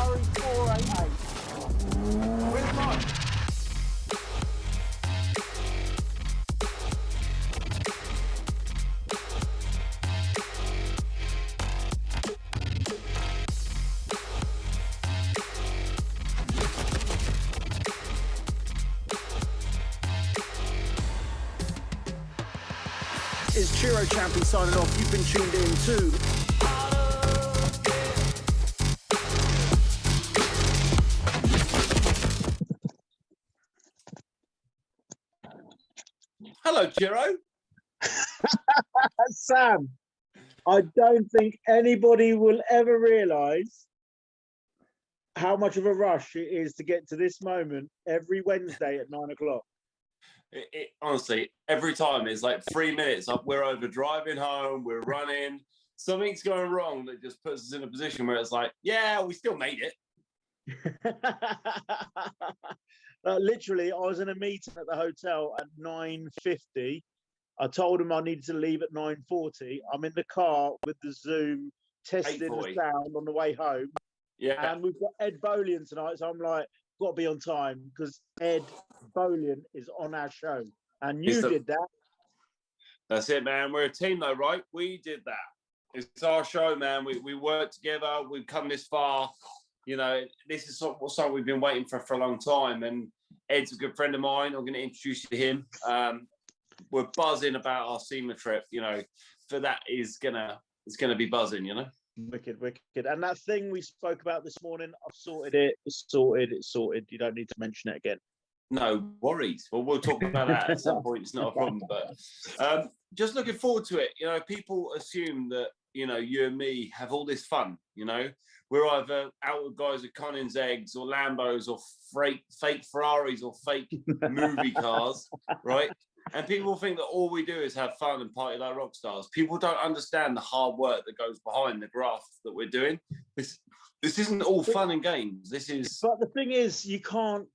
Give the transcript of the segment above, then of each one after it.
Harry 488. Where's mine? Is Chiro Champion signing off. You've been tuned in to Hello, Chiro. Sam. I don't think anybody will ever realise how much of a rush it is to get to this moment every Wednesday at 9 o'clock. Honestly, every time it's like 3 minutes up, we're over driving home, we're running, something's going wrong that just puts us in a position where it's like, yeah, we still made it. Literally, I was in a meeting at the hotel at 9:50. I told him I needed to leave at 9:40. I'm in the car with the Zoom testing the sound on the way home. Yeah. And we've got Ed Bolian tonight, so I'm like, got to be on time because Ed Bolian is on our show. And you did that. That's it, man. We're a team though, right? We did that. It's our show, man. We worked together. We've come this far. You know, this is something we've been waiting for a long time. And Ed's a good friend of mine. I'm going to introduce you to him. We're buzzing about our SEMA trip. You know, for that it's gonna be buzzing. You know, wicked. And that thing we spoke about this morning, I've sorted it. It's sorted. You don't need to mention it again. No worries. Well, we'll talk about that at some point. It's not a problem. But just looking forward to it. You know, people assume that, you know, you and me have all this fun. You know, we're either out with guys with Cunning's eggs or Lambos or fake Ferraris or fake movie cars, right? And people think that all we do is have fun and party like rock stars. People don't understand the hard work that goes behind the graft that we're doing. This isn't all fun and games. This is. But the thing is, you can't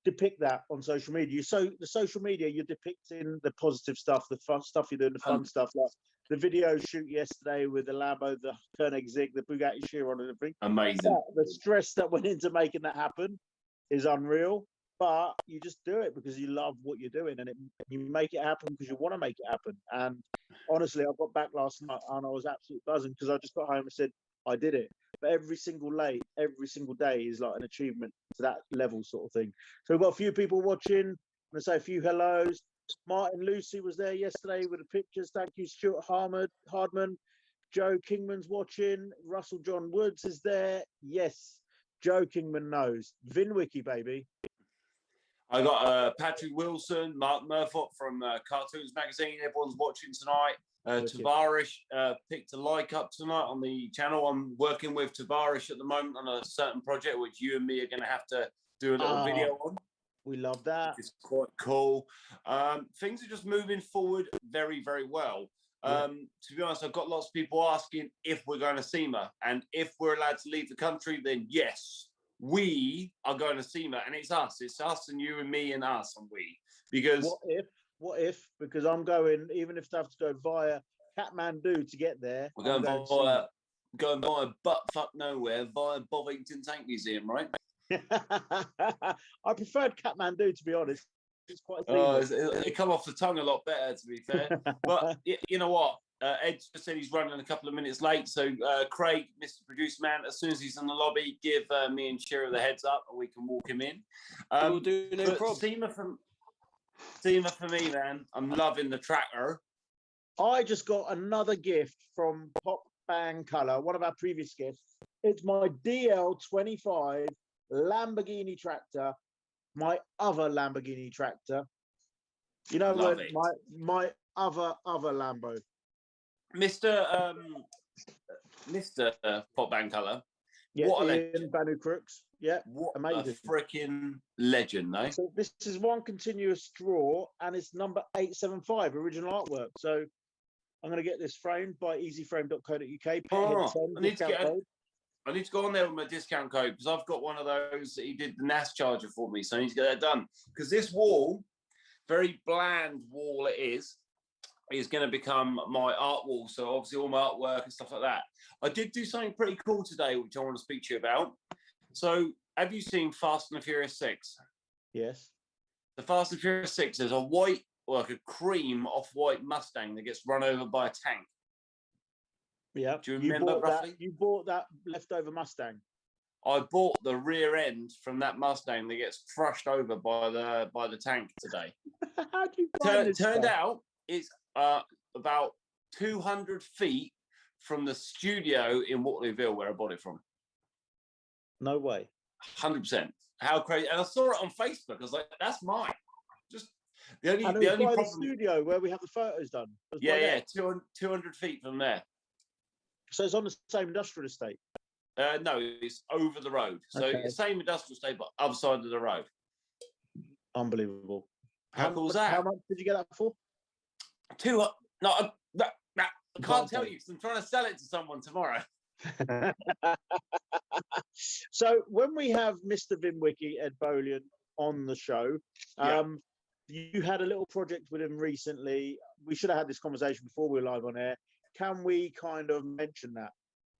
depict that on social media. So the social media, you're depicting the positive stuff, the fun stuff you're doing, the fun stuff, like the video shoot yesterday with the Lambo, the Koenig Zig, the Bugatti Chiron and everything. Amazing. The stress that went into making that happen is unreal. But you just do it because you love what you're doing, and you make it happen because you want to make it happen. And honestly, I got back last night and I was absolutely buzzing because I just got home and said, I did it. But every single day is like an achievement to that level sort of thing. So we've got a few people watching. I'm going to say a few hellos. Martin Lucy was there yesterday with the pictures. Thank you, Stuart Hardman. Joe Kingman's watching. Russell John Woods is there. Yes, Joe Kingman knows. VINWIKI, baby. I got Patrick Wilson, Mark Murphy from Cartoons Magazine. Everyone's watching tonight. Tavarish picked a like up tonight on the channel. I'm working with Tavarish at the moment on a certain project, which you and me are going to have to do a little video on. We love that. It's quite cool. Things are just moving forward very, very well. To be honest, I've got lots of people asking if we're going to SEMA, and if we're allowed to leave the country, then yes. We are going to SEMA, and it's us and you and me and us and we. Because what if? Because I'm going, even if I have to go via Kathmandu to get there. We're going via buttfuck nowhere via Bovington Tank Museum, right? I preferred Kathmandu, to be honest. It's quite. It come off the tongue a lot better, to be fair. But you know what? Ed just said he's running a couple of minutes late. So, Craig, Mr. Producer Man, as soon as he's in the lobby, give me and Shira the heads up and we can walk him in. We'll do no problem. SEMA for me, man. I'm loving the tracker. I just got another gift from Pop Bang Color, one of our previous gifts. It's my DL25 Lamborghini tractor, my other Lamborghini tractor. You know, my other Lambo. Mr. Pop Bang Color. Yeah, what a Ian Banu Crooks. Yeah, what amazing. A freaking legend, though. So this is one continuous draw, and it's number 875, original artwork. So I'm going to get this framed by easyframe.co.uk. I need to go on there with my discount code because I've got one of those that he did the NAS charger for me. So I need to get that done. Because this wall, very bland wall it is going to become my art wall. So obviously all my artwork and stuff like that. I did do something pretty cool today, which I want to speak to you about. So, have you seen Fast and the Furious 6? Yes. The Fast and Furious 6 is a white, like a cream off-white Mustang that gets run over by a tank. Yeah. Do you remember roughly? You bought that leftover Mustang. I bought the rear end from that Mustang that gets crushed over by the tank today. How do you find this Turned stuff? out it's about 200 feet from the studio in Waterlooville where I bought it from. No way. 100%. How crazy! And I saw it on Facebook. I was like, "That's mine." Just the only by problem. The studio where we have the photos done. Yeah, 200 feet from there. So it's on the same industrial estate. No, it's over the road. So same industrial estate, but other side of the road. Unbelievable. How cool is that? How much did you get that for? I can't tell you because I'm trying to sell it to someone tomorrow. So when we have Mr. VINWIKI, Ed Bolian, on the show, you had a little project with him recently. We should have had this conversation before we were live on air. Can we kind of mention that?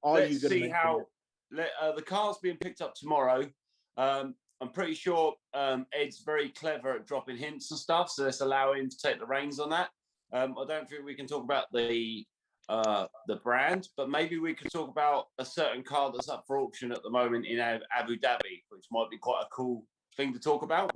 Let's see how the car's being picked up tomorrow. I'm pretty sure Ed's very clever at dropping hints and stuff, so let's allow him to take the reins on that. I don't think we can talk about the brand, but maybe we could talk about a certain car that's up for auction at the moment in Abu Dhabi, which might be quite a cool thing to talk about.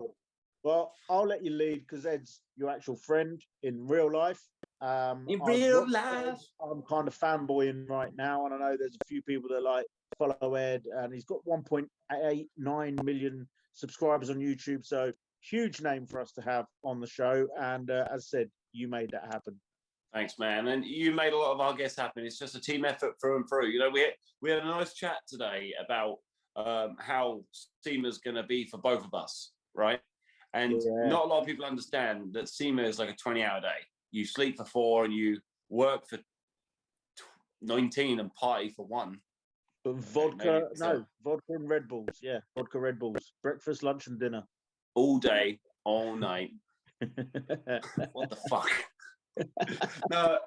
Well, I'll let you lead because Ed's your actual friend in real life. In real life, I'm kind of fanboying right now, and I know there's a few people that like follow Ed, and he's got 1.89 million subscribers on YouTube, so huge name for us to have on the show. And as I said, you made that happen. Thanks, man. And you made a lot of our guests happen. It's just a team effort through and through. You know, we had a nice chat today about how SEMA's going to be for both of us, right? And not a lot of people understand that SEMA is like a 20-hour day. You sleep for 4 and you work for 19 and party for 1. Vodka and Red Bulls. Yeah, vodka, Red Bulls. Breakfast, lunch, and dinner. All day, all night. What the fuck? No,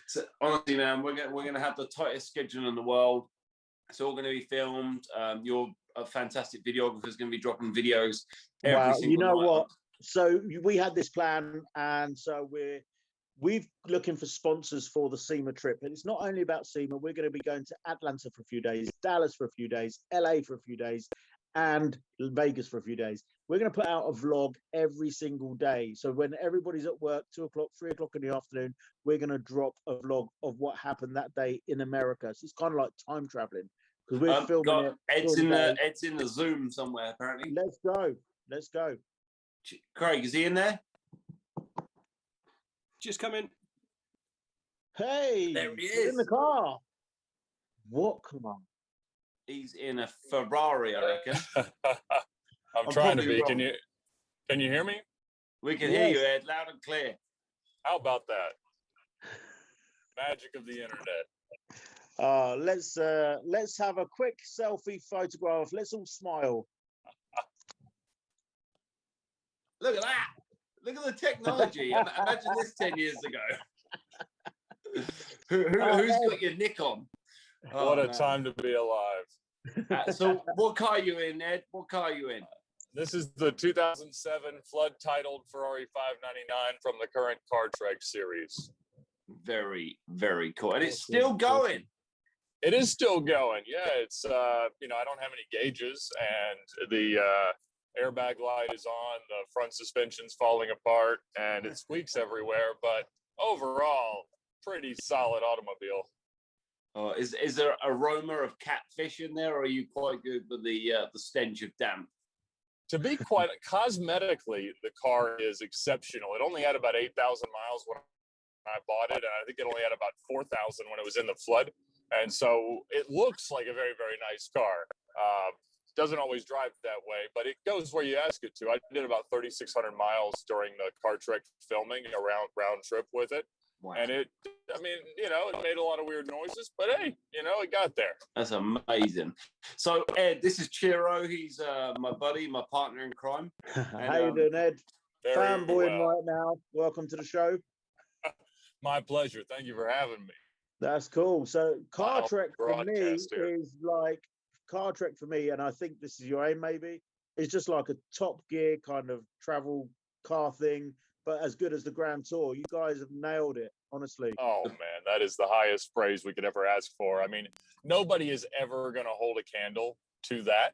so honestly, man, we're gonna have the tightest schedule in the world. It's all going to be filmed. You're a fantastic videographer. Is going to be dropping videos every single night. You know what? So we had this plan, and so we've looking for sponsors for the SEMA trip. And it's not only about SEMA. We're going to be going to Atlanta for a few days, Dallas for a few days, LA for a few days, and Vegas for a few days. We're going to put out a vlog every single day. So when everybody's at work, 2 o'clock, 3 o'clock in the afternoon, we're going to drop a vlog of what happened that day in America. So it's kind of like time traveling because we're filming it. Ed's in the Zoom somewhere, apparently. Let's go. Craig, is he in there? Just come in. Hey, there he is. He's in the car. What car? He's in a Ferrari, I reckon. I'm trying to be. Wrong. Can you hear me? We can hear you, Ed, loud and clear. How about that? Magic of the internet. Let's have a quick selfie photograph. Let's all smile. Look at that. Look at the technology. Imagine this 10 years ago. Who's got your Nikon? What a time to be alive. So what car are you in, Ed? What car are you in? This is the 2007 flood-titled Ferrari 599 from the current Car Trek series. Very, very cool. And it's still going. It is still going. Yeah, it's, I don't have any gauges, and the airbag light is on, the front suspension's falling apart, and it squeaks everywhere. But overall, pretty solid automobile. Is there aroma of catfish in there, or are you quite good with the stench of damp? To be quite cosmetically, the car is exceptional. It only had about 8,000 miles when I bought it, and I think it only had about 4,000 when it was in the flood. And so it looks like a very, very nice car. Doesn't always drive that way, but it goes where you ask it to. I did about 3,600 miles during the Car Trek filming, a round trip with it. Wow. And it made a lot of weird noises, but hey, it got there. That's amazing. So Ed, this is Chiro. He's my buddy, my partner in crime. And, how you doing, Ed? Fanboying right now. Welcome to the show. My pleasure. Thank you for having me. That's cool. So Car Trek for me is like Car Trek for me, and I think this is your aim maybe, is just like a Top Gear kind of travel car thing, but as good as the Grand Tour. You guys have nailed it, honestly. Oh man, that is the highest praise we could ever ask for. I mean, nobody is ever going to hold a candle to that.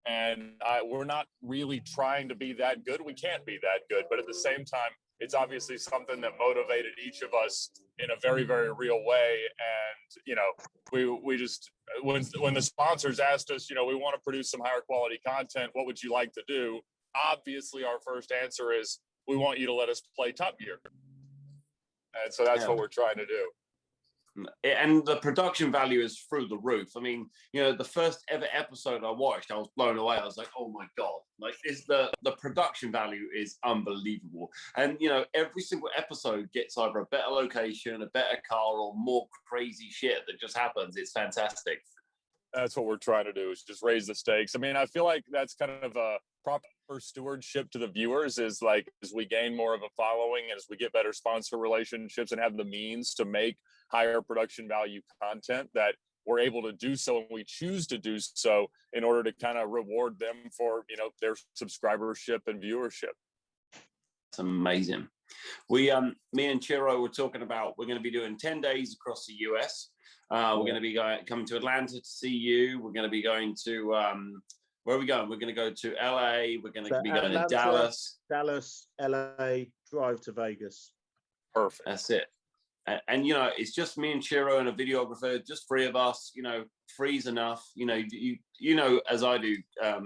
And we're not really trying to be that good. We can't be that good. But at the same time, it's obviously something that motivated each of us in a very, very real way. And, you know, we just, when the sponsors asked us, you know, we want to produce some higher quality content, what would you like to do? Obviously, our first answer is, we want you to let us play Top Gear. And so that's what we're trying to do. And the production value is through the roof. I mean, you know, the first ever episode I watched, I was blown away. I was like, oh my God, like the production value is unbelievable. And, you know, every single episode gets either a better location, a better car, or more crazy shit that just happens. It's fantastic. That's what we're trying to do, is just raise the stakes. I mean, I feel like that's kind of a proper stewardship to the viewers, is like, as we gain more of a following, as we get better sponsor relationships and have the means to make higher production value content, that we're able to do so, and we choose to do so in order to kind of reward them for, you know, their subscribership and viewership. It's amazing. We, me and Chiro were talking about, we're going to be doing 10 days across the US. We're going to be coming to Atlanta to see you. We're going to be going to, where are we going? We're going to go to LA. We're going to be going to Dallas. Dallas, LA, drive to Vegas. Perfect. That's it. And you know, it's just me and Chiro and a videographer, just three of us. You know, three's enough. You know, you know, as I do,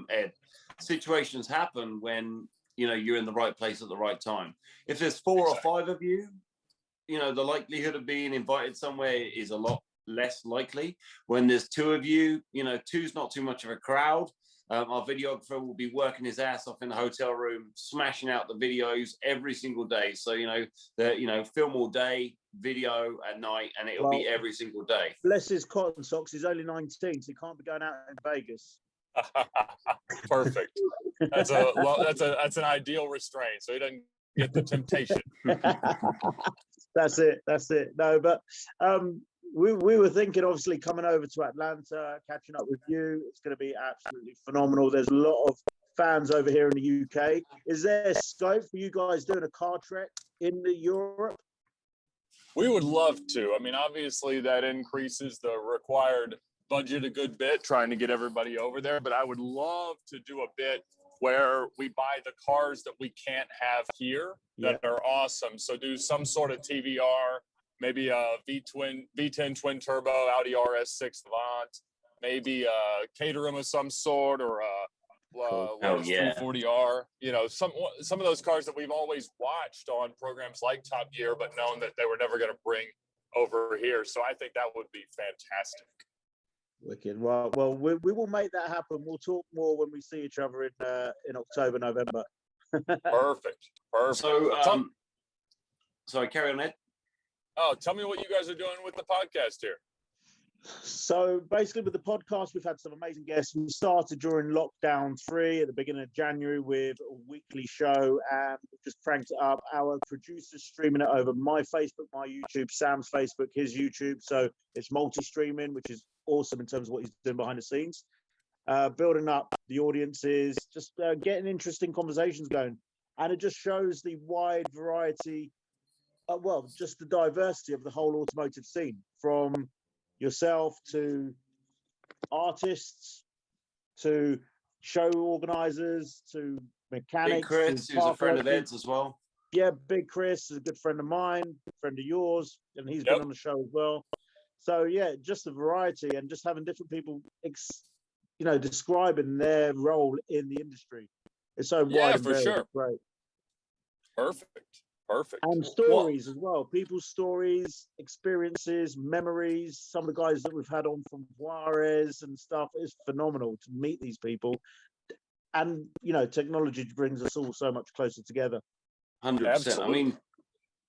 Ed, situations happen when, you know, you're in the right place at the right time. If there's four or five of you, you know, the likelihood of being invited somewhere is a lot less likely. When there's two of you, you know, two's not too much of a crowd. Our videographer will be working his ass off in the hotel room, smashing out the videos every single day. So, you know, film all day, video at night, and it'll be every single day. Bless his cotton socks. He's only 19, so he can't be going out in Vegas. Perfect. That's an ideal restraint, so he doesn't get the temptation. That's it. No, but we were thinking, obviously, coming over to Atlanta, catching up with you. It's going to be absolutely phenomenal. There's a lot of fans over here in the UK. Is there scope for you guys doing a car trek in Europe? We would love to. I mean, obviously, that increases the required budget a good bit, trying to get everybody over there. But I would love to do a bit where we buy the cars that we can't have here that are awesome. So do some sort of TVR, maybe a V10 twin turbo Audi RS6 Avant, maybe a Caterham of some sort, or a Lotus 340R. You know, some of those cars that we've always watched on programs like Top Gear, but known that they were never going to bring over here. So I think that would be fantastic. Wicked. Well, we will make that happen. We'll talk more when we see each other in October, November. Perfect. So, sorry, carry on, Ed. Oh, tell me what you guys are doing with the podcast here. So basically, with the podcast, we've had some amazing guests. We started during lockdown 3 at the beginning of January with a weekly show, and we've just cranked it up. Our producer's streaming it over my Facebook, my YouTube, Sam's Facebook, his YouTube. So it's multi-streaming, which is awesome in terms of what he's doing behind the scenes. Building up the audiences, just getting interesting conversations going. And it just shows the wide variety, just the diversity of the whole automotive scene, from yourself to artists to show organizers to mechanics. Big Chris, who's a friend of Ed's as well. Yeah, Big Chris is a good friend of mine, friend of yours, and he's been on the show as well. So yeah, just a variety, and just having different people, describing their role in the industry. It's so wide. Yeah, for sure. Great. Perfect. And stories as well. People's stories, experiences, memories. Some of the guys that we've had on from Juarez and stuff, is phenomenal to meet these people. And, technology brings us all so much closer together. 100%. I mean,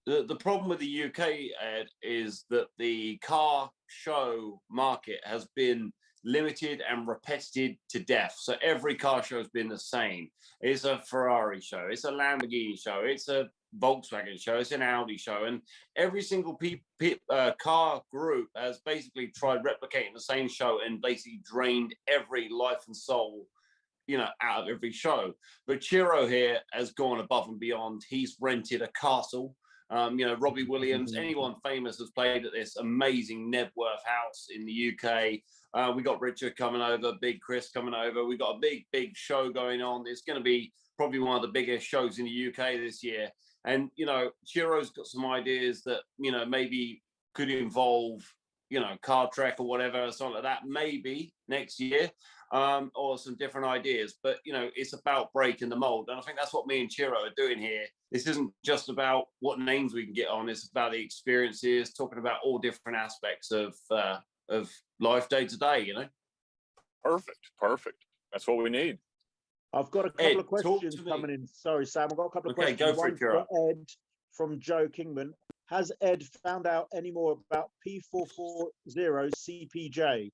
the problem with the UK, Ed, is that the car show market has been limited and repetitive to death. So every car show has been the same. It's a Ferrari show. It's a Lamborghini show. It's a Volkswagen show, it's an Audi show, and every single car group has basically tried replicating the same show and basically drained every life and soul, out of every show. But Chiro here has gone above and beyond. He's rented a castle. Robbie Williams, anyone famous has played at this amazing Nebworth house in the UK. We got Richard coming over, Big Chris coming over. We got a big show going on. It's going to be probably one of the biggest shows in the UK this year. And, Chiro's got some ideas that, maybe could involve, Car Trek or whatever, or something like that, maybe next year, or some different ideas. But, it's about breaking the mold. And I think that's what me and Chiro are doing here. This isn't just about what names we can get on. It's about the experiences, talking about all different aspects of life day to day, Perfect. That's what we need. I've got a couple of questions coming in. Sorry, Sam. I've got a couple of questions. Go for it, Kira. Ed from Joe Kingman. Has Ed found out any more about P440 CPJ?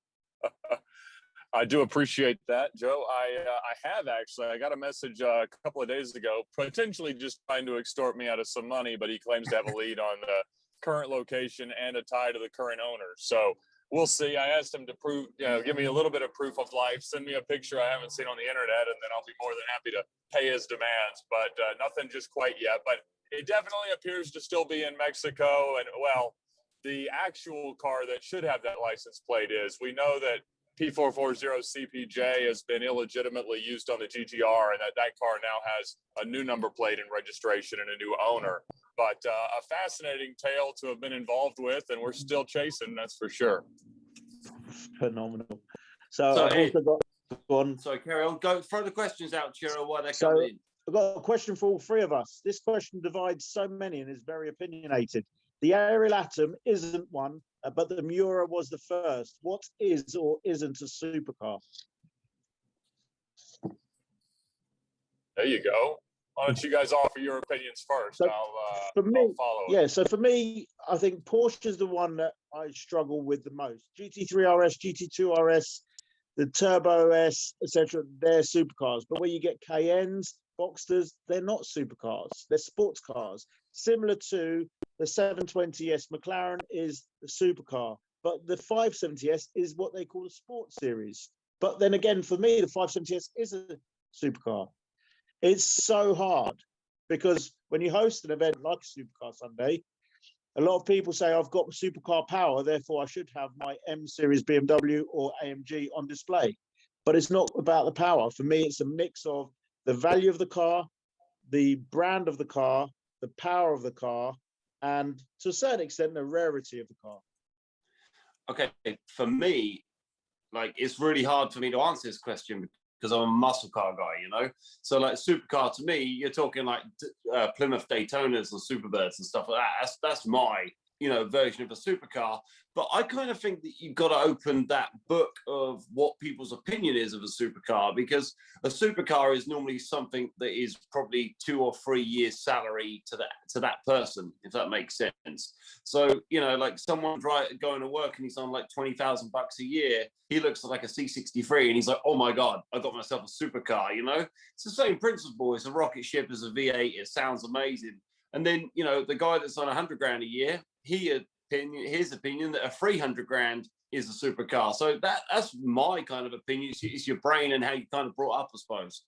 I do appreciate that, Joe. I have actually. I got a message a couple of days ago, potentially just trying to extort me out of some money, but he claims to have a lead on the current location and a tie to the current owner. So we'll see. I asked him to give me a little bit of proof of life, send me a picture I haven't seen on the internet, and then I'll be more than happy to pay his demands. But nothing just quite yet. But it definitely appears to still be in Mexico. And, well, the actual car that should have that license plate is. We know that P440 CPJ has been illegitimately used on the GTR, and that car now has a new number plate and registration and a new owner. But a fascinating tale to have been involved with, and we're still chasing, that's for sure. Phenomenal. So I've also got one. Sorry, carry on. Go throw the questions out, Chiro, while they're coming in. I've got a question for all three of us. This question divides so many and is very opinionated. The Ariel Atom isn't one, but the Miura was the first. What is or isn't a supercar? There you go. Why don't you guys offer your opinions first? So I'll follow. Yeah, so for me, I think Porsche is the one that I struggle with the most. GT3 RS, GT2 RS, the Turbo S, etc. They're supercars. But when you get Cayennes, Boxsters, they're not supercars. They're sports cars. Similar to the 720S, McLaren is the supercar. But the 570S is what they call a sports series. But then again, for me, the 570S is a supercar. It's so hard because when you host an event like a Supercar Sunday, a lot of people say, I've got supercar power, therefore I should have my M Series BMW or AMG on display. But it's not about the power. For me, it's a mix of the value of the car, the brand of the car, the power of the car, and to a certain extent, the rarity of the car. Okay, for me, it's really hard for me to answer this question because I'm a muscle car guy, So supercar to me, you're talking Plymouth Daytonas and Superbirds and stuff like that. That's my, version of a supercar. But I kind of think that you've got to open that book of what people's opinion is of a supercar, because a supercar is normally something that is probably 2 or 3 years salary to that person, if that makes sense. So, someone going to work and he's on $20,000 a year, he looks like a C63 and he's like, oh my God, I got myself a supercar, It's the same principle. It's a rocket ship, it's a V8, it sounds amazing. And then, the guy that's on 100 grand a year, his opinion that a 300 grand is a supercar. So that's my kind of opinion. It's your brain and how you kind of brought up, I suppose.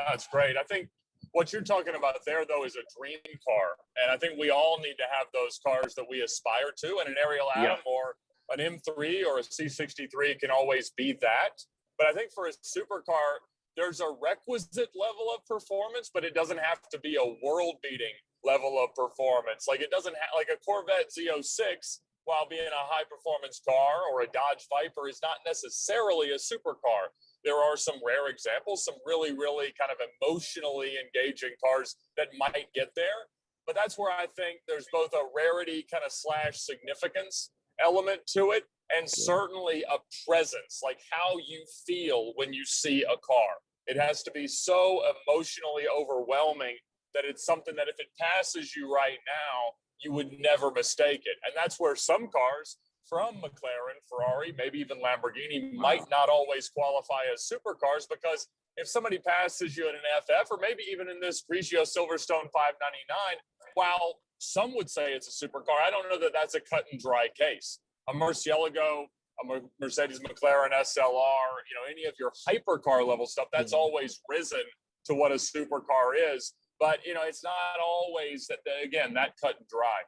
That's great. I think what you're talking about there, though, is a dream car. And I think we all need to have those cars that we aspire to. And an Ariel Atom or an M3 or a C63 can always be that. But I think for a supercar, there's a requisite level of performance, but it doesn't have to be a world-beating level of performance. It doesn't have, a Corvette Z06, while being a high-performance car, or a Dodge Viper, is not necessarily a supercar. There are some rare examples, some really, really kind of emotionally engaging cars that might get there. But that's where I think there's both a rarity kind of / significance element to it, and certainly a presence, how you feel when you see a car. It has to be so emotionally overwhelming that it's something that if it passes you right now, you would never mistake it. And that's where some cars from McLaren, Ferrari, maybe even Lamborghini might not always qualify as supercars, because if somebody passes you in an FF, or maybe even in this Grigio Silverstone 599, while some would say it's a supercar, I don't know that that's a cut and dry case. A Murcielago, a Mercedes McLaren SLR, any of your hypercar level stuff, that's always risen to what a supercar is. But, it's not always that, again, that cut and dry.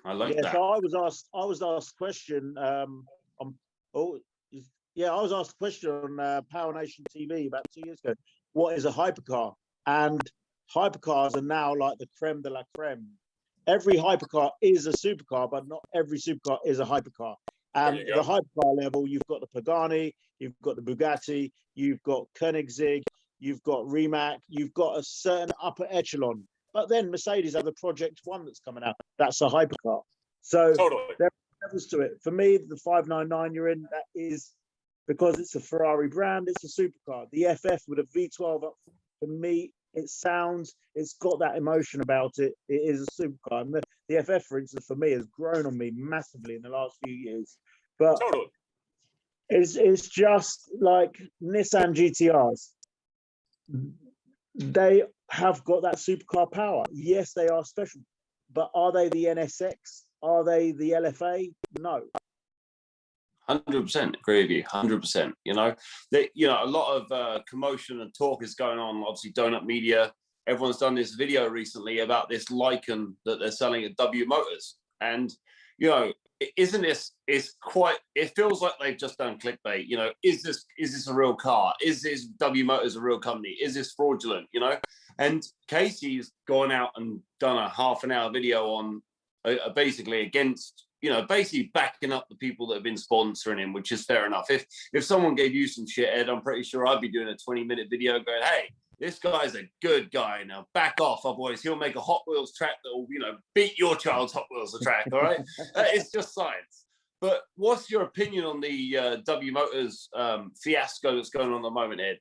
I like that. So I was asked a question I was asked a question on Power Nation TV about 2 years ago. What is a hypercar? And hypercars are now like the creme de la creme. Every hypercar is a supercar, but not every supercar is a hypercar. And the hypercar level, you've got the Pagani, you've got the Bugatti, you've got Koenigsegg, you've got Rimac, you've got a certain upper echelon. But then Mercedes have the Project One that's coming out. That's a hypercar. So there are levels to it. For me, the 599 you're in, that is because it's a Ferrari brand, it's a supercar. The FF with a V12 up, for me, it's got that emotion about it. It is a supercar. And the FF, for instance, for me, has grown on me massively in the last few years. But it's just like Nissan GTRs. They have got that supercar power. Yes, they are special. But are they the NSX? Are they the LFA? No. 100% agree with you. 100%. A lot of commotion and talk is going on. Obviously, Donut Media. Everyone's done this video recently about this Lycan that they're selling at W Motors, and isn't this? It feels like they've just done clickbait. Is this a real car? Is this W Motors a real company? Is this fraudulent? And Casey's gone out and done a half-an-hour video on basically against. Basically backing up the people that have been sponsoring him, which is fair enough. If someone gave you some shit, Ed, I'm pretty sure I'd be doing a 20-minute video going, hey, this guy's a good guy. Now back off, otherwise he'll make a Hot Wheels track that will, beat your child's Hot Wheels track, all right? It's just science. But what's your opinion on the W Motors fiasco that's going on at the moment, Ed?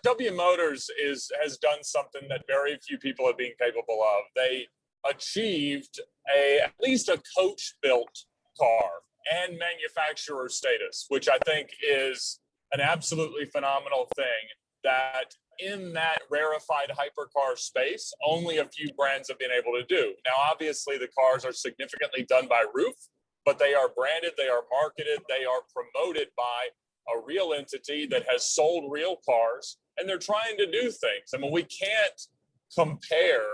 W Motors has done something that very few people have been capable of. They achieved at least a coach-built car and manufacturer status, which I think is an absolutely phenomenal thing, that in that rarefied hypercar space, only a few brands have been able to do. Now, obviously, the cars are significantly done by Roof, but they are branded, they are marketed, they are promoted by a real entity that has sold real cars, and they're trying to do things. I mean, we can't compare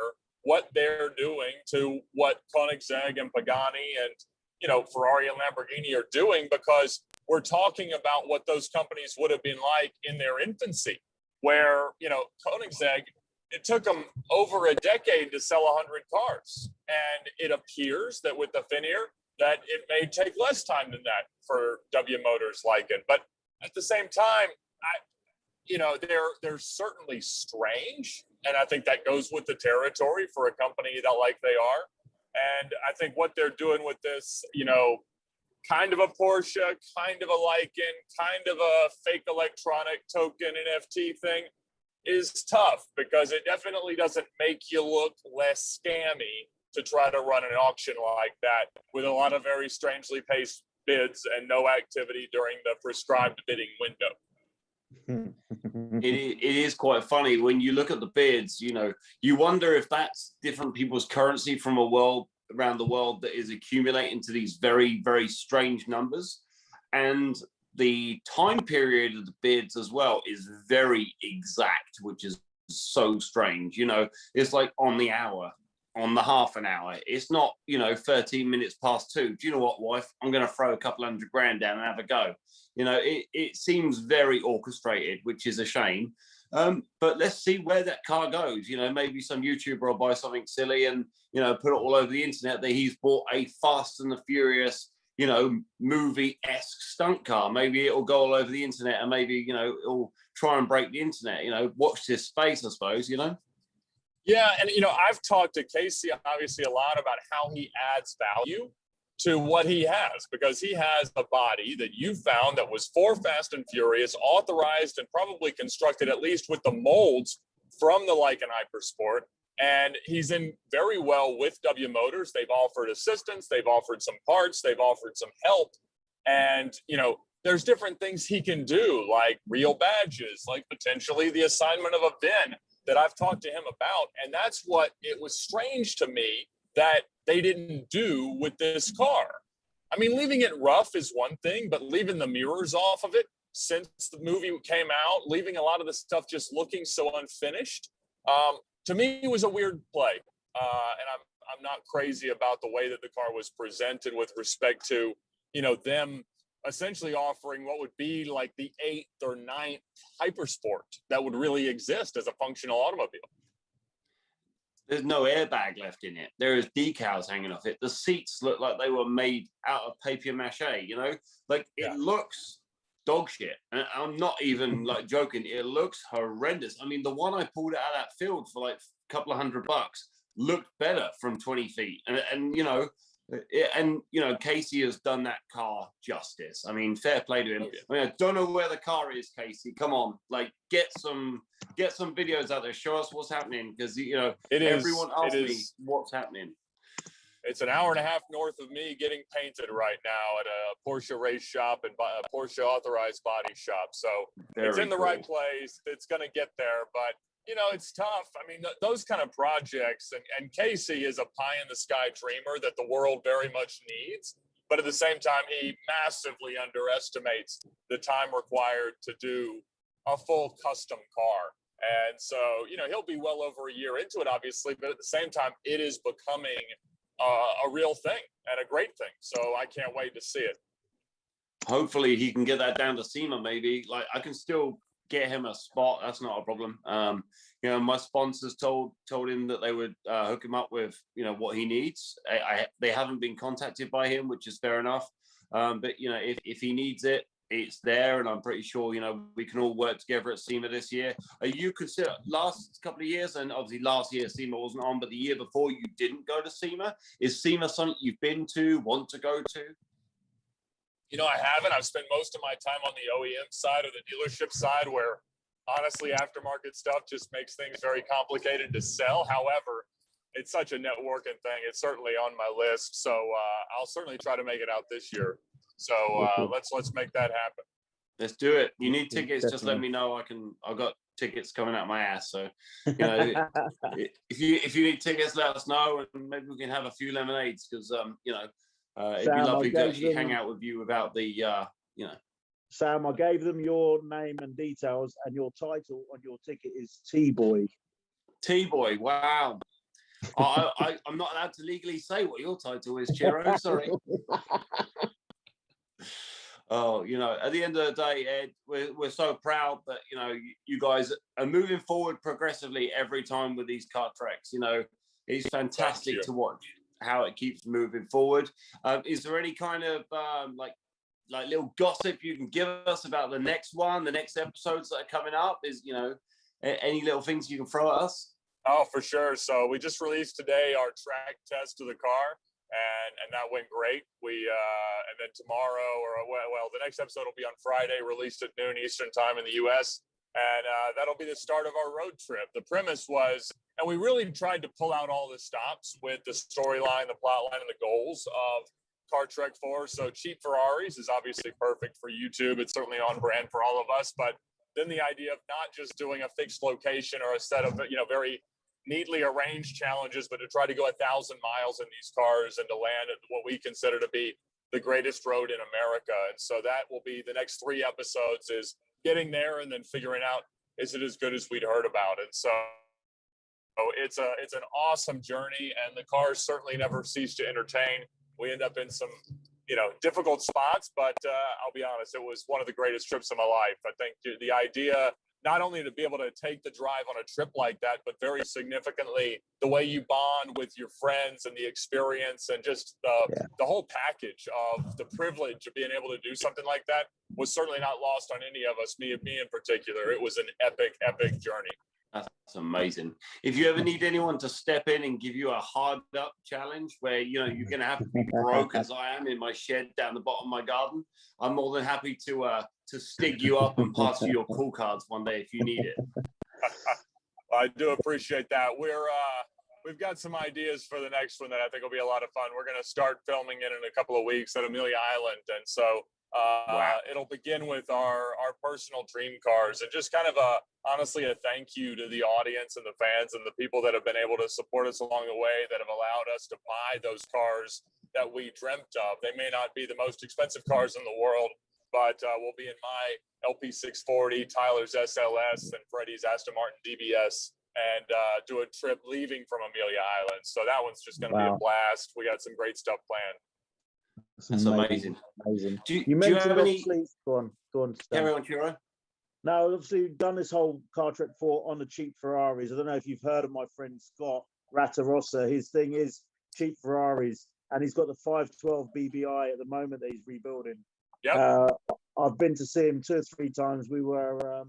what they're doing to what Koenigsegg and Pagani and Ferrari and Lamborghini are doing, because we're talking about what those companies would have been like in their infancy, where Koenigsegg, it took them over a decade to sell 100 cars, and it appears that with the Finier that it may take less time than that for W Motors Lycan. But at the same time, they're certainly strange. And I think that goes with the territory for a company that like they are. And I think what they're doing with this, kind of a Porsche, kind of a Lycan, kind of a fake electronic token NFT thing is tough, because it definitely doesn't make you look less scammy to try to run an auction like that with a lot of very strangely paced bids and no activity during the prescribed bidding window. It is quite funny when you look at the bids. You wonder if that's different people's currency from around the world that is accumulating to these very, very strange numbers. And the time period of the bids as well is very exact, which is so strange. It's like on the hour, on the half an hour. It's not 13 minutes past 2. Do you know what, wife? I'm going to throw a couple $100,000 down and have a go. It seems very orchestrated, which is a shame. But let's see where that car goes. Maybe some YouTuber will buy something silly and put it all over the internet that he's bought a Fast and the Furious movie-esque stunt car. Maybe it'll go all over the internet, and maybe it'll try and break the internet. Watch this space, I suppose. Yeah, and I've talked to Casey obviously a lot about how he adds value to what he has, because he has a body that you found that was for Fast and Furious, authorized and probably constructed at least with the molds from the Lycan Hypersport, And he's in very well with W Motors. They've offered assistance, they've offered some parts, they've offered some help. And, you know, there's different things he can do, like real badges, like potentially the assignment of a VIN that I've talked to him about. And that's what it was strange to me that they didn't do with this car. I mean, leaving it rough is one thing, but leaving the mirrors off of it since the movie came out, leaving a lot of the stuff just looking so unfinished, to me, it was a weird play. And I'm not crazy about the way that the car was presented with respect to, you know, them essentially offering what would be like the 8th or 9th hypersport that would really exist as a functional automobile. There's no airbag left in it. There is decals hanging off it. The seats look like they were made out of papier mâché, you know? Like, it looks dog shit. And I'm not even like joking. It looks horrendous. I mean, the one I pulled out of that field for like a couple of $100 looked better from 20 feet. And you know, Casey has done that car justice. I mean, fair play to him. I mean, I don't know where the car is, Casey. Come on, like get some videos out there. Show us what's happening, because you know everyone asks me what's happening. It's an hour and a half north of me getting painted right now at a Porsche race shop and a Porsche authorized body shop. So it's in the right place. It's going to get there, but you know, it's tough. I mean, those kind of projects, and Casey is a pie in the sky dreamer that the world very much needs. But at the same time, he massively underestimates the time required to do a full custom car. And so, you know, he'll be well over a year into it, obviously, but at the same time, it is becoming a real thing and a great thing. So I can't wait to see it. Hopefully he can get that down to SEMA, maybe. Like, I can still get him a spot. That's not a problem. You know, my sponsors told him that they would hook him up with, you know, what he needs. They haven't been contacted by him, which is fair enough. But you know, if he needs it, it's there, and I'm pretty sure, you know, we can all work together at SEMA this year. You consider last couple of years, and obviously last year SEMA wasn't on, but the year before you didn't go to SEMA. Is SEMA something you've been to, want to go to? You know, I haven't. I've spent most of my time on the OEM side or the dealership side, where honestly, aftermarket stuff just makes things very complicated to sell. However, it's such a networking thing. It's certainly on my list. So I'll certainly try to make it out this year. So let's make that happen. Let's do it. You need tickets, just let me know. I've got tickets coming out my ass. So, you know, if you need tickets, let us know, and maybe we can have a few lemonades, because you know, it'd be lovely to actually hang out with you without the you know. Sam, I gave them your name and details, and your title on your ticket is T-Boy. T-Boy, wow. I'm not allowed to legally say what your title is, Chiro. Sorry. Oh, you know, at the end of the day, Ed, we're so proud that, you know, you guys are moving forward progressively every time with these kart treks. You know, it's fantastic to watch how it keeps moving forward. Is there any kind of like little gossip you can give us about the next one, the next episodes that are coming up? Is, you know, any little things you can throw at us? Oh, for sure. So we just released today our track test of the car, and that went great. We and then tomorrow, or well, the next episode will be on Friday, released at noon Eastern time in the US, and that'll be the start of our road trip. The premise was, and we really tried to pull out all the stops with the storyline, the plot line, and the goals of Car Trek 4. So Cheap Ferraris is obviously perfect for YouTube. It's certainly on brand for all of us, but then the idea of not just doing a fixed location or a set of, you know, very neatly arranged challenges, but to try to go 1,000 miles in these cars and to land at what we consider to be the greatest road in America. And so that will be the next 3 episodes, is getting there and then figuring out, is it as good as we'd heard about it? So it's an awesome journey, and the cars certainly never cease to entertain. We end up in some, you know, difficult spots, but I'll be honest, it was one of the greatest trips of my life. I think the idea, not only to be able to take the drive on a trip like that, but very significantly, the way you bond with your friends and the experience and just the whole package of the privilege of being able to do something like that was certainly not lost on any of us, me in particular. It was an epic, epic journey. That's amazing. If you ever need anyone to step in and give you a hard up challenge where, you know, you're going to have to be broke as I am in my shed down the bottom of my garden, I'm more than happy to stig you up and pass you your call cards one day if you need it. I do appreciate that. We're we've got some ideas for the next one that I think will be a lot of fun. We're going to start filming it in a couple of weeks at Amelia Island. And so it'll begin with our personal dream cars, and just kind of honestly a thank you to the audience and the fans and the people that have been able to support us along the way, that have allowed us to buy those cars that we dreamt of. They may not be the most expensive cars in the world, but will be in my LP640, Tyler's SLS, and Freddie's Aston Martin DBS, and do a trip leaving from Amelia Island. So that one's just going to be a blast. We got some great stuff planned. That's amazing. Amazing. Do you have any? Go on, Stan. Carry on, Chiro. No, obviously we've done this whole car trek for on the cheap Ferraris. I don't know if you've heard of my friend Scott Rattarossa. His thing is cheap Ferraris, and he's got the 512 BBI at the moment that he's rebuilding. Yep. I've been to see him 2 or 3 times. We were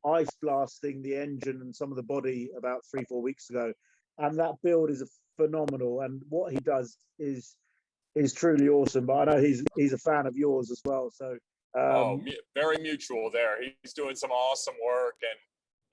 ice blasting the engine and some of the body about 3-4 weeks ago, and that build is phenomenal. And what he does is truly awesome. But I know he's a fan of yours as well. So very mutual there. He's doing some awesome work, and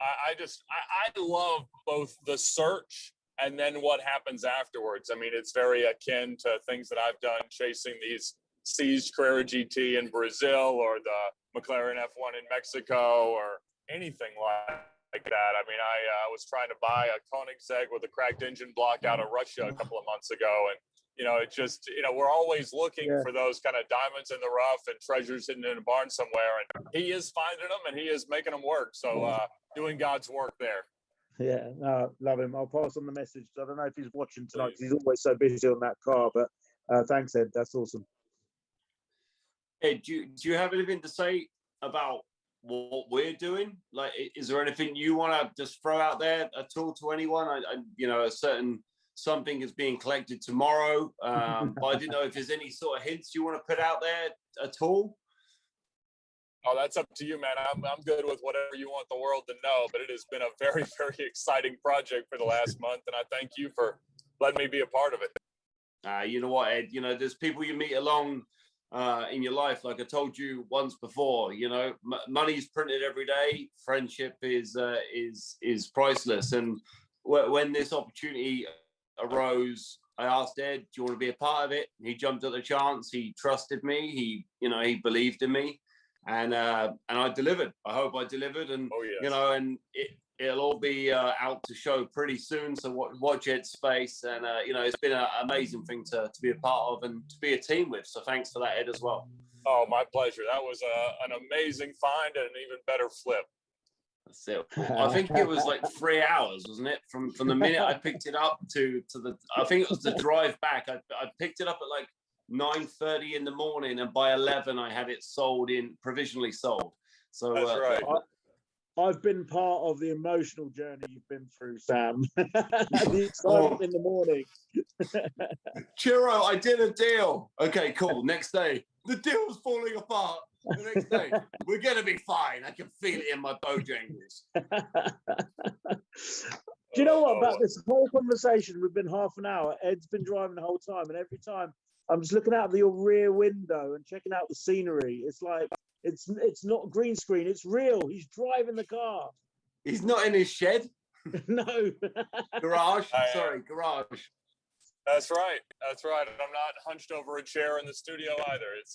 I love both the search and then what happens afterwards. I mean, it's very akin to things that I've done chasing these seized Carrera GT in Brazil, or the McLaren F1 in Mexico, or anything like that. I mean, I was trying to buy a Koenigsegg with a cracked engine block out of Russia a couple of months ago, and it just, we're always looking for those kind of diamonds in the rough and treasures hidden in a barn somewhere. And he is finding them, and he is making them work. So doing God's work there. Yeah, no, love him. I'll pass on the message. I don't know if he's watching tonight because he's always so busy on that car. But thanks, Ed. That's awesome. Ed, do you have anything to say about what we're doing? Like, is there anything you want to just throw out there at all to anyone? A certain something is being collected tomorrow, but I didn't know if there's any sort of hints you want to put out there at all. Oh, that's up to you, man. I'm good with whatever you want the world to know, but it has been a very, very exciting project for the last month, and I thank you for letting me be a part of it. You know what, Ed? There's people you meet along in your life, like I told you once before. Money's printed every day. Friendship is priceless, and when this opportunity arose, I asked Ed, "Do you want to be a part of it?" He jumped at the chance. He trusted me. He believed in me, and I delivered. I hope I delivered, and and it'll all be out to show pretty soon. So watch Ed's space, and it's been an amazing thing to be a part of and to be a team with. So thanks for that, Ed, as well. Oh, my pleasure. That was an amazing find and an even better flip. That's it. I think it was like 3 hours, wasn't it? From the minute I picked it up to the, I think it was the drive back. I picked it up at like 9:30 in the morning, and by 11 I had it provisionally sold. So that's right. I've been part of the emotional journey you've been through, Sam. The excitement in the morning. Chiro, I did a deal. Okay, cool. Next day, the deal's falling apart. The next day, we're going to be fine. I can feel it in my Bojangles. Do you know what? About this whole conversation, we've been half an hour. Ed's been driving the whole time, and every time I'm just looking out of your rear window and checking out the scenery. It's like, it's not green screen. It's real. He's driving the car. He's not in his shed. No. Garage. Sorry, garage. That's right. That's right. And I'm not hunched over a chair in the studio either. It's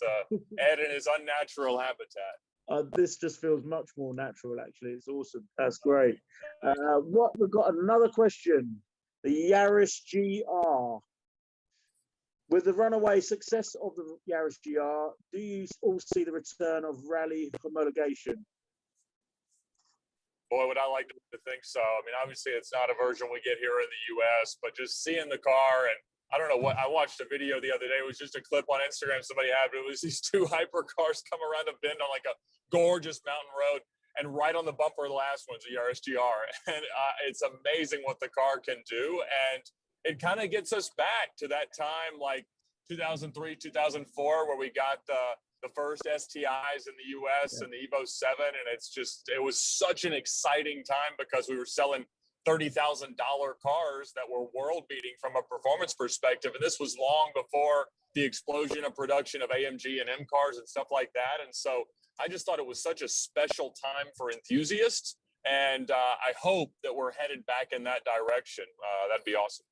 Ed in his unnatural habitat. This just feels much more natural, actually. It's awesome. That's great. We've got another question. The Yaris GR. With the runaway success of the Yaris GR, do you all see the return of rally homologation? Boy, would I like to think so. I mean, obviously, it's not a version we get here in the U.S., but just seeing the car, and I don't know what, I watched a video the other day. It was just a clip on Instagram somebody had, but it was these 2 hypercars come around a bend on like a gorgeous mountain road, and right on the bumper of the last one's a Yaris GR. And it's amazing what the car can do, and it kind of gets us back to that time, like 2003, 2004, where we got the first STIs in the US and the Evo 7. And it was such an exciting time because we were selling $30,000 cars that were world beating from a performance perspective. And this was long before the explosion of production of AMG and M cars and stuff like that. And so I just thought it was such a special time for enthusiasts. And I hope that we're headed back in that direction. That'd be awesome.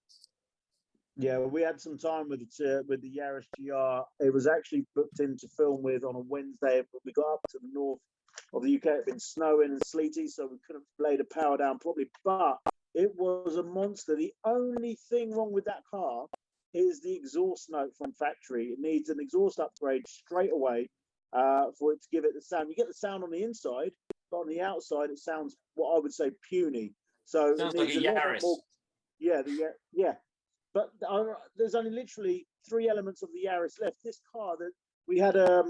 Yeah, we had some time with the Yaris GR. It was actually booked in to film with on a Wednesday, but we got up to the north of the UK. It had been snowing and sleety, so we couldn't lay the power down properly. But it was a monster. The only thing wrong with that car is the exhaust note from factory. It needs an exhaust upgrade straight away for it to give it the sound. You get the sound on the inside, but on the outside, it sounds what I would say puny. So Sounds it like needs a a lot Yaris. more. Yeah. But there's only literally 3 elements of the Yaris left. This car that we had a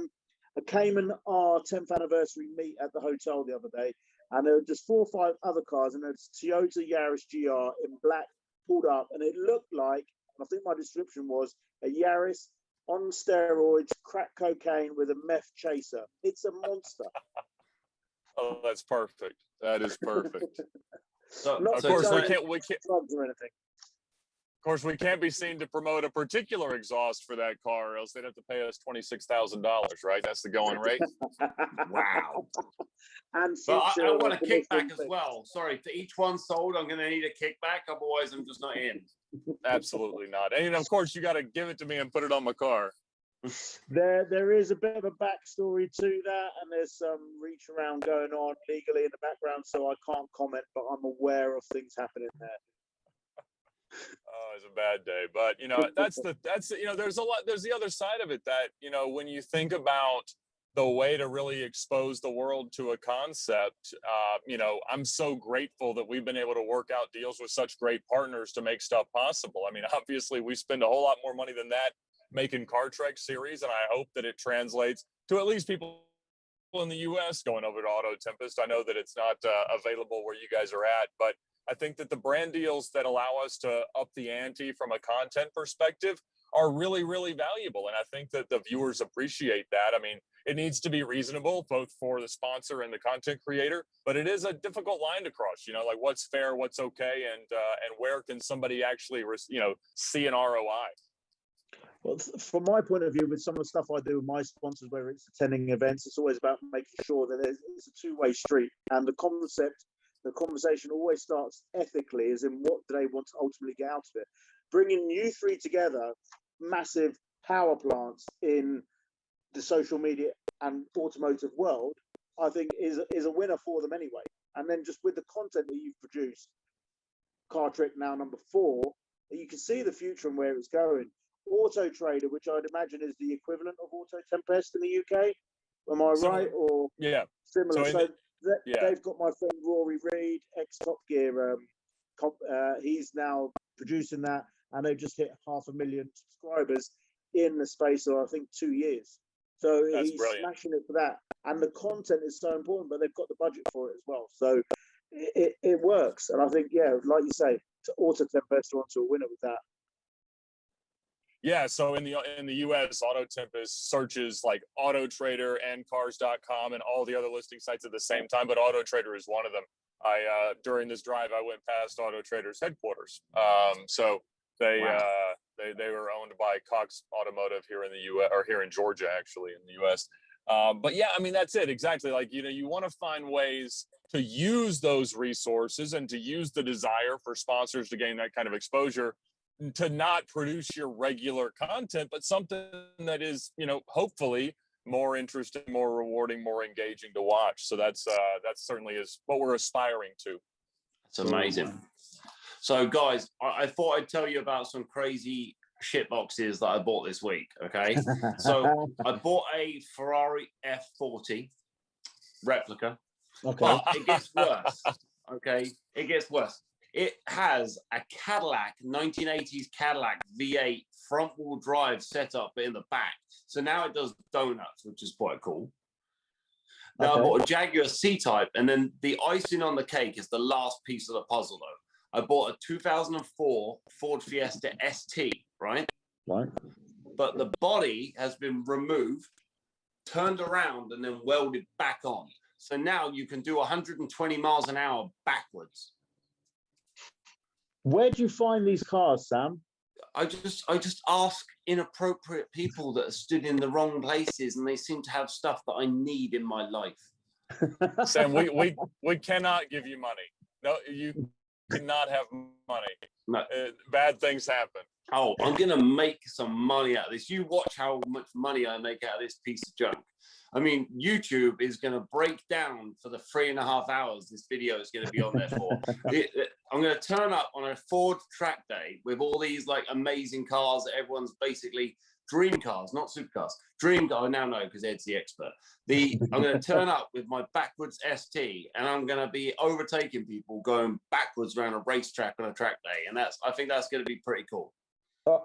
Cayman R 10th anniversary meet at the hotel the other day, and there were just 4 or 5 other cars, and there's Toyota Yaris GR in black pulled up, and it looked like, and I think my description was, a Yaris on steroids, crack cocaine with a meth chaser. It's a monster. Oh, that's perfect. That is perfect. So, Not Of so course, tonight- we can't. drugs or anything. Of course, we can't be seen to promote a particular exhaust for that car, or else they'd have to pay us $26,000, right? That's the going rate. wow. And But I future want a kickback as things. well. Sorry, for each one sold, I'm going to need a kickback. Otherwise, I'm just not in. Absolutely not. And of course, you got to give it to me and put it on my car. There is a bit of a backstory to that, and there's some reach around going on legally in the background, so I can't comment, but I'm aware of things happening there. Oh, it's a bad day, but that's there's the other side of it that when you think about the way to really expose the world to a concept, I'm so grateful that we've been able to work out deals with such great partners to make stuff possible. I mean, obviously we spend a whole lot more money than that making Car Trek series, and I hope that it translates to at least people in the US going over to Auto Tempest. I know that it's not available where you guys are at, but I think that the brand deals that allow us to up the ante from a content perspective are really, really valuable. And I think that the viewers appreciate that. I mean, it needs to be reasonable, both for the sponsor and the content creator, but it is a difficult line to cross, like what's fair, what's okay, and where can somebody actually, see an ROI. Well, from my point of view, with some of the stuff I do with my sponsors, whether it's attending events, it's always about making sure that it's a two-way street. And the conversation always starts ethically, as in what do they want to ultimately get out of it. Bringing you three together, massive power plants in the social media and automotive world, I think is a winner for them anyway. And then just with the content that you've produced, Car Trek now number 4, you can see the future and where it's going. Auto Trader, which I'd imagine is the equivalent of Auto Tempest in the UK. Am I right? Or yeah, similar. So yeah. They've got my friend Rory Reid, ex-Top Gear. He's now producing that, and they've just hit 500,000 subscribers in the space of, I think, 2 years. So That's he's brilliant. smashing it for that. And the content is so important, but they've got the budget for it as well. So it works. And I think, like you say, to Auto Tempest onto a winner with that. Yeah, so in the US, Auto Tempest searches like Auto Trader and Cars.com and all the other listing sites at the same time, but Auto Trader is one of them. During this drive, I went past Auto Trader's headquarters. So they were owned by Cox Automotive here in the US, or here in Georgia, actually, in the US. But yeah, I mean, that's it exactly. Like, you want to find ways to use those resources and to use the desire for sponsors to gain that kind of exposure, to not produce your regular content, but something that is, hopefully more interesting, more rewarding, more engaging to watch. So that certainly is what we're aspiring to. It's amazing. So guys, I thought I'd tell you about some crazy shit boxes that I bought this week. Okay. So I bought a Ferrari F40 replica. Okay. But it gets worse. Okay. It gets worse. It has a Cadillac, 1980s Cadillac V8 front-wheel drive setup in the back. So now it does donuts, which is quite cool. Now I bought a Jaguar C-Type, and then the icing on the cake is the last piece of the puzzle, though. I bought a 2004 Ford Fiesta ST, right? Right. But the body has been removed, turned around, and then welded back on. So now you can do 120 miles an hour backwards. Where do you find these cars, Sam? I just ask inappropriate people that are stood in the wrong places, and they seem to have stuff that I need in my life. Sam, we cannot give you money. No, you cannot have money. No. Bad things happen. Oh, I'm going to make some money out of this. You watch how much money I make out of this piece of junk. I mean, YouTube is going to break down for the 3.5 hours this video is going to be on there for. I'm going to turn up on a Ford track day with all these like amazing cars that everyone's basically dream cars, not supercars. Dream car. I now know because Ed's the expert. I'm going to turn up with my backwards ST, and I'm going to be overtaking people going backwards around a racetrack on a track day, and I think that's going to be pretty cool.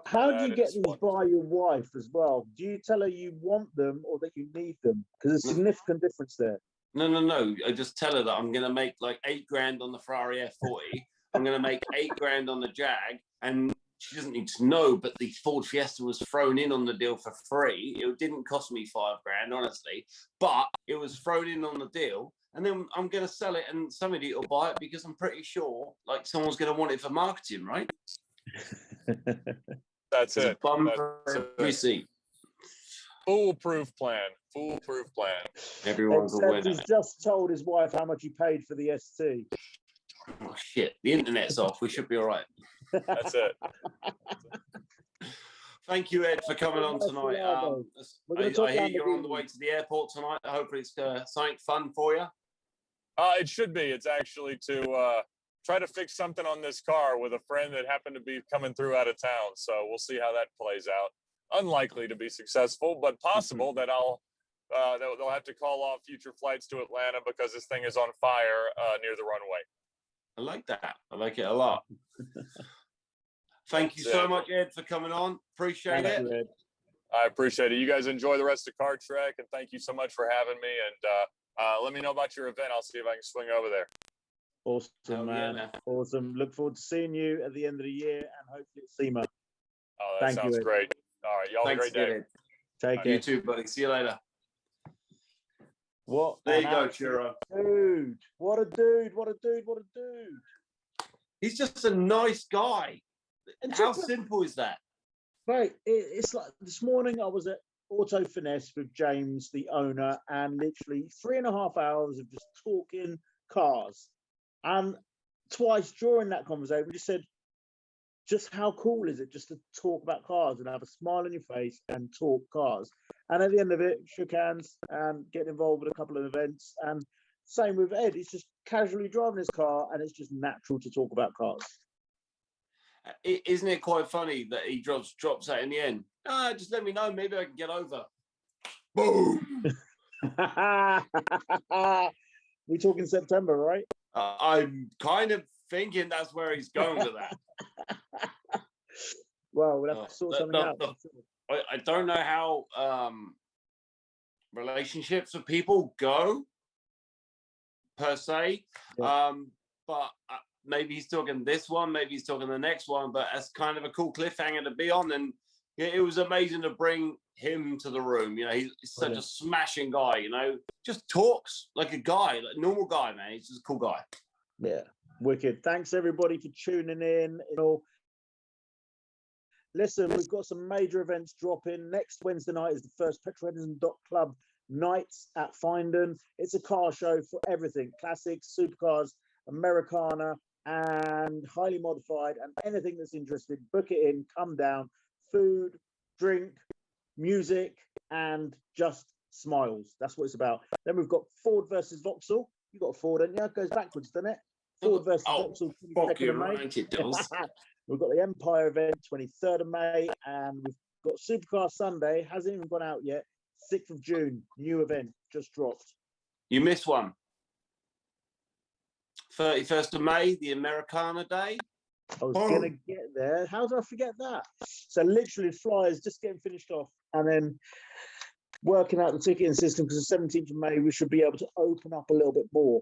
How do you get these by your wife as well? Do you tell her you want them or that you need them? Because there's a significant difference there. No. I just tell her that I'm going to make like $8,000 on the Ferrari F40. I'm going to make $8,000 on the Jag, and she doesn't need to know, but the Ford Fiesta was thrown in on the deal for free. It didn't cost me $5,000, honestly, but it was thrown in on the deal. And then I'm going to sell it, and somebody will buy it because I'm pretty sure like someone's going to want it for marketing, right? That's it. Receipt. Foolproof plan. Everyone's a winner. He's just told his wife how much he paid for the ST. Oh shit! The internet's off. We should be all right. That's it. Thank you, Ed, for coming on tonight. I hear you're on the way to the airport tonight. Hopefully, it's something fun for you. It should be. It's actually to try to fix something on this car with a friend that happened to be coming through out of town. So we'll see how that plays out. Unlikely to be successful, but possible that they'll have to call off future flights to Atlanta because this thing is on fire near the runway. I like that. I like it a lot. Thank you so much, Ed, for coming on. Appreciate it. Ed. I appreciate it. You guys enjoy the rest of Car Trek, and thank you so much for having me. And let me know about your event. I'll see if I can swing over there. Awesome, man. Yeah, awesome. Look forward to seeing you at the end of the year, and hopefully it's SEMA. Oh, that sounds great. All right, y'all have a great day. Take care. You too, buddy. See you later. What? There you go, Churro. Dude, what a dude! He's just a nice guy. And how simple is that? Right. It's like this morning I was at Auto Finesse with James, the owner, and literally 3.5 hours of just talking cars. And twice during that conversation, we just said, just how cool is it just to talk about cars and have a smile on your face and talk cars? And at the end of it, shook hands and get involved with a couple of events. And same with Ed. He's just casually driving his car, and it's just natural to talk about cars. Isn't it quite funny that he drops that in the end? Just let me know. Maybe I can get over. Boom. We talk in September, right? I'm kind of thinking that's where he's going with that. Well, we'll have to sort something out. I don't know how relationships with people go per se, but maybe he's talking this one, maybe he's talking the next one, but that's kind of a cool cliffhanger to be on. And it was amazing to bring him to the room. You know, he's such a smashing guy, you know, just talks like a guy, like a normal guy, man. He's just a cool guy. Yeah, wicked. Thanks everybody for tuning in. Listen, we've got some major events dropping. Next Wednesday night is the first Petrolheadonism.Club nights at Findon. It's a car show for everything: classics, supercars, Americana, and highly modified, and anything that's interested. Book it in, come down. Food, drink, music, and just smiles. That's what it's about. Then we've got Ford versus Vauxhall. You got a Ford, haven't you? It goes backwards, doesn't it? Ford versus Vauxhall. Fuck you, right, it does. We've got the Empire event, 23rd of May, and we've got Supercar Sunday. Hasn't even gone out yet. 6th of June, new event, just dropped. You missed one. 31st of May, the Americana Day. I was going to get there. How did I forget that? So literally flyers just getting finished off, and then working out the ticketing system, because the 17th of May, we should be able to open up a little bit more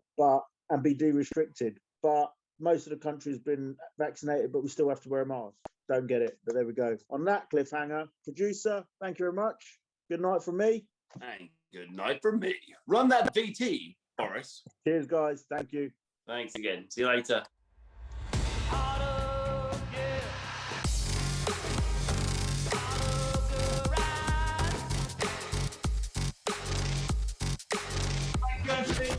and be de-restricted. But most of the country has been vaccinated, but we still have to wear a mask. Don't get it, but there we go. On that cliffhanger, producer, thank you very much. Good night from me. And good night from me. Run that VT, Boris. Cheers, guys. Thank you. Thanks again. See you later. Country.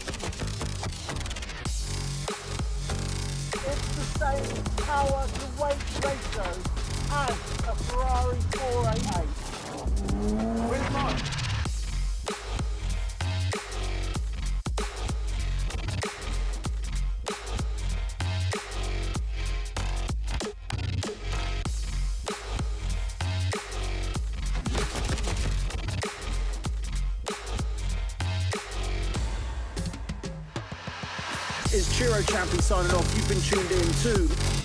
same power to weight ratio as a Ferrari 488. Where's mine? Is Chiro Champion signing off. You've been tuned in to